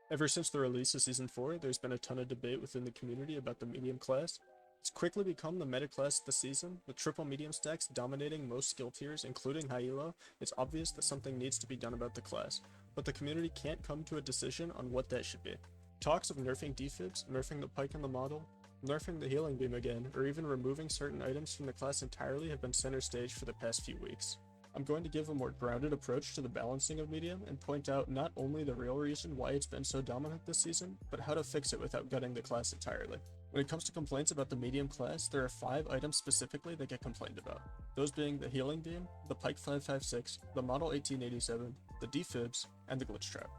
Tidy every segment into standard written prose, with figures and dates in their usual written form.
Ever since the release of Season 4, there's been a ton of debate within the community about the medium class. It's quickly become the meta class of the season, with triple medium stacks dominating most skill tiers, including high elo. It's obvious that something needs to be done about the class, but the community can't come to a decision on what that should be. Talks of nerfing defibs, nerfing the pike in the model, nerfing the healing beam again, or even removing certain items from the class entirely have been center stage for the past few weeks. I'm going to give a more grounded approach to the balancing of medium and point out not only the real reason why it's been so dominant this season, but how to fix it without gutting the class entirely. When it comes to complaints about the medium class, there are 5 items specifically that get complained about. Those being the healing beam, the pike 556, the model 1887, the defibs, and the glitch trap.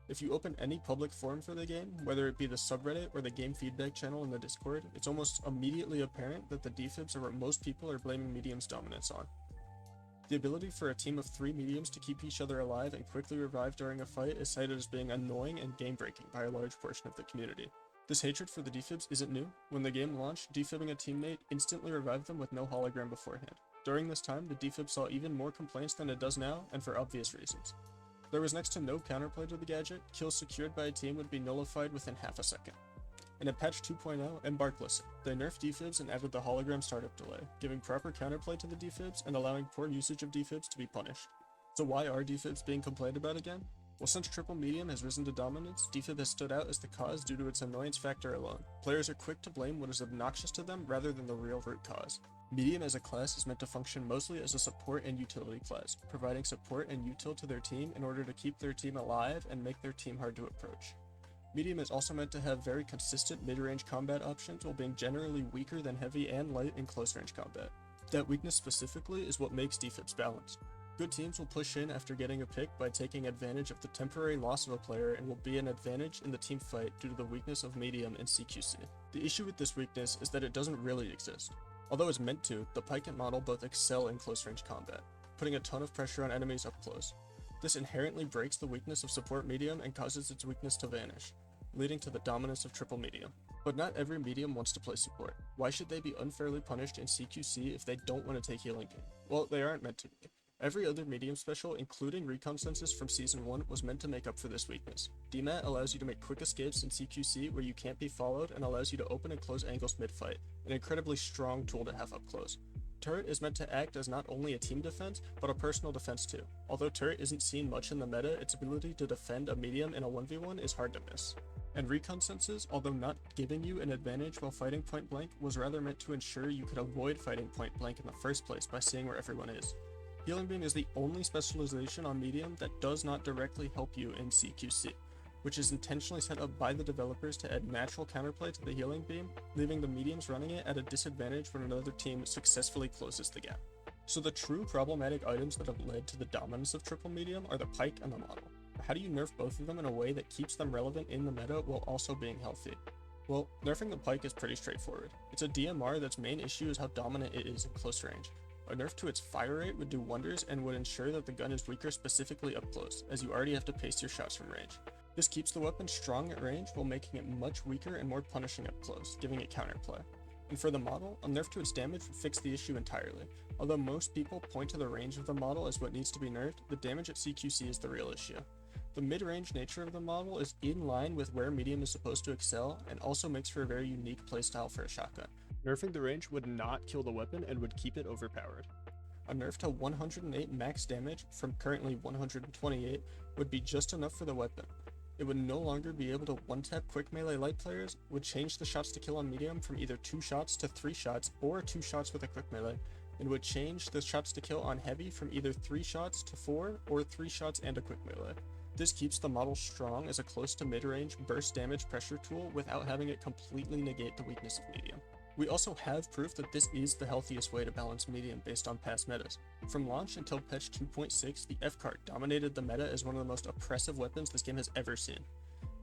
If you open any public forum for the game, whether it be the subreddit or the game feedback channel in the Discord, it's almost immediately apparent that the defibs are what most people are blaming medium's dominance on. The ability for a team of 3 mediums to keep each other alive and quickly revive during a fight is cited as being annoying and game-breaking by a large portion of the community. This hatred for the defibs isn't new. When the game launched, defibbing a teammate instantly revived them with no hologram beforehand. During this time, the defib saw even more complaints than it does now, and for obvious reasons. There was next to no counterplay to the gadget. Kills secured by a team would be nullified within half a second. And at patch 2.0, Embark listened. They nerfed defibs and added the hologram startup delay, giving proper counterplay to the defibs and allowing poor usage of defibs to be punished. So why are defibs being complained about again? Well, since triple medium has risen to dominance, defib has stood out as the cause due to its annoyance factor alone. Players are quick to blame what is obnoxious to them rather than the real root cause. Medium as a class is meant to function mostly as a support and utility class, providing support and util to their team in order to keep their team alive and make their team hard to approach. Medium is also meant to have very consistent mid-range combat options while being generally weaker than heavy and light in close-range combat. That weakness specifically is what makes defibs balanced. Good teams will push in after getting a pick by taking advantage of the temporary loss of a player and will be an advantage in the team fight due to the weakness of medium in CQC. The issue with this weakness is that it doesn't really exist. Although it's meant to, the pike and model both excel in close-range combat, putting a ton of pressure on enemies up close. This inherently breaks the weakness of support medium and causes its weakness to vanish, leading to the dominance of triple medium. But not every medium wants to play support. Why should they be unfairly punished in CQC if they don't want to take healing beam? Well, they aren't meant to be. Every other medium special, including Recon Census from Season 1, was meant to make up for this weakness. DMAT allows you to make quick escapes in CQC where you can't be followed and allows you to open and close angles mid-fight, an incredibly strong tool to have up close. Turret is meant to act as not only a team defense, but a personal defense too. Although Turret isn't seen much in the meta, its ability to defend a medium in a 1v1 is hard to miss. And Recon Senses, although not giving you an advantage while fighting point blank, was rather meant to ensure you could avoid fighting point blank in the first place by seeing where everyone is. Healing Beam is the only specialization on medium that does not directly help you in CQC, which is intentionally set up by the developers to add natural counterplay to the healing beam, leaving the mediums running it at a disadvantage when another team successfully closes the gap. So the true problematic items that have led to the dominance of triple medium are the pike and the model. How do you nerf both of them in a way that keeps them relevant in the meta while also being healthy? Well, nerfing the pike is pretty straightforward. It's a DMR that's main issue is how dominant it is in close range. A nerf to its fire rate would do wonders and would ensure that the gun is weaker specifically up close, as you already have to pace your shots from range. This keeps the weapon strong at range while making it much weaker and more punishing up close, giving it counterplay. And for the model, a nerf to its damage would fix the issue entirely. Although most people point to the range of the model as what needs to be nerfed, the damage at CQC is the real issue. The mid-range nature of the model is in line with where medium is supposed to excel, and also makes for a very unique playstyle for a shotgun. Nerfing the range would not kill the weapon and would keep it overpowered. A nerf to 108 max damage from currently 128 would be just enough for the weapon. It would no longer be able to one-tap quick melee light players, would change the shots to kill on medium from either 2 shots to 3 shots or 2 shots with a quick melee, and would change the shots to kill on heavy from either 3 shots to 4 or 3 shots and a quick melee. This keeps the model strong as a close to mid-range burst damage pressure tool without having it completely negate the weakness of medium. We also have proof that this is the healthiest way to balance medium based on past metas. From launch until patch 2.6, the F-card dominated the meta as one of the most oppressive weapons this game has ever seen.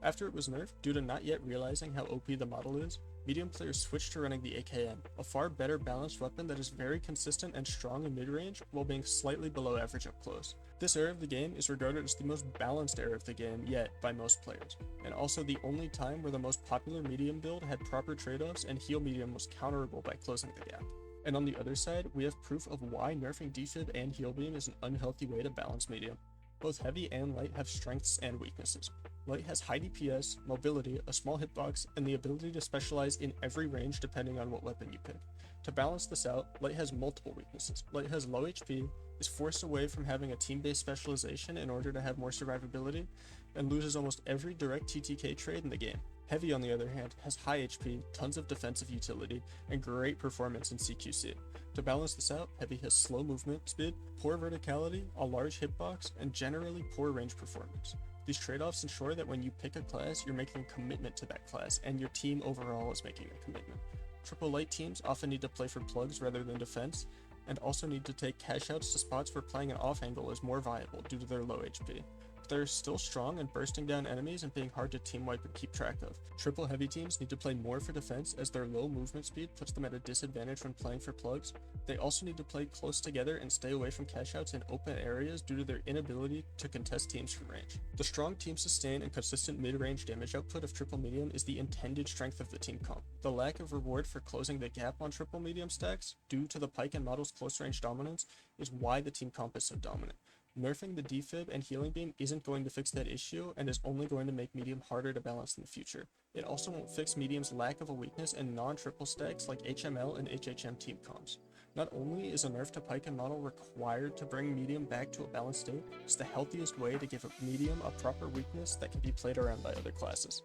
After it was nerfed, due to not yet realizing how OP the model is, medium players switched to running the AKM, a far better balanced weapon that is very consistent and strong in mid-range while being slightly below average up close. This era of the game is regarded as the most balanced era of the game yet by most players, and also the only time where the most popular medium build had proper trade-offs and heal medium was counterable by closing the gap. And on the other side, we have proof of why nerfing defib and heal beam is an unhealthy way to balance medium. Both heavy and light have strengths and weaknesses. Light has high DPS, mobility, a small hitbox, and the ability to specialize in every range depending on what weapon you pick. To balance this out, Light has multiple weaknesses. Light has low HP, is forced away from having a team-based specialization in order to have more survivability, and loses almost every direct TTK trade in the game. Heavy, on the other hand, has high HP, tons of defensive utility, and great performance in CQC. To balance this out, Heavy has slow movement speed, poor verticality, a large hitbox, and generally poor range performance. These trade-offs ensure that when you pick a class, you're making a commitment to that class, and your team overall is making a commitment. Triple Light teams often need to play for plugs rather than defense, and also need to take cash outs to spots where playing an off angle is more viable due to their low HP. But they're still strong in bursting down enemies and being hard to team wipe and keep track of. Triple Heavy teams need to play more for defense as their low movement speed puts them at a disadvantage when playing for plugs. They also need to play close together and stay away from cash outs in open areas due to their inability to contest teams from range. The strong team sustain and consistent mid-range damage output of Triple Medium is the intended strength of the team comp. The lack of reward for closing the gap on Triple Medium stacks, due to the Pike and Model's close range dominance, is why the team comp is so dominant. Nerfing the defib and healing beam isn't going to fix that issue and is only going to make medium harder to balance in the future. It also won't fix medium's lack of a weakness in non-triple stacks like HML and HHM team comps. Not only is a nerf to Pike and Model required to bring medium back to a balanced state, it's the healthiest way to give a medium a proper weakness that can be played around by other classes.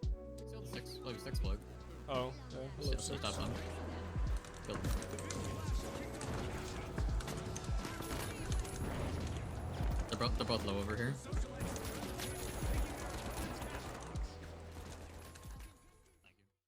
Level 6 plug. Oh, yeah, level 6. Top one. Kill. They're both low over here.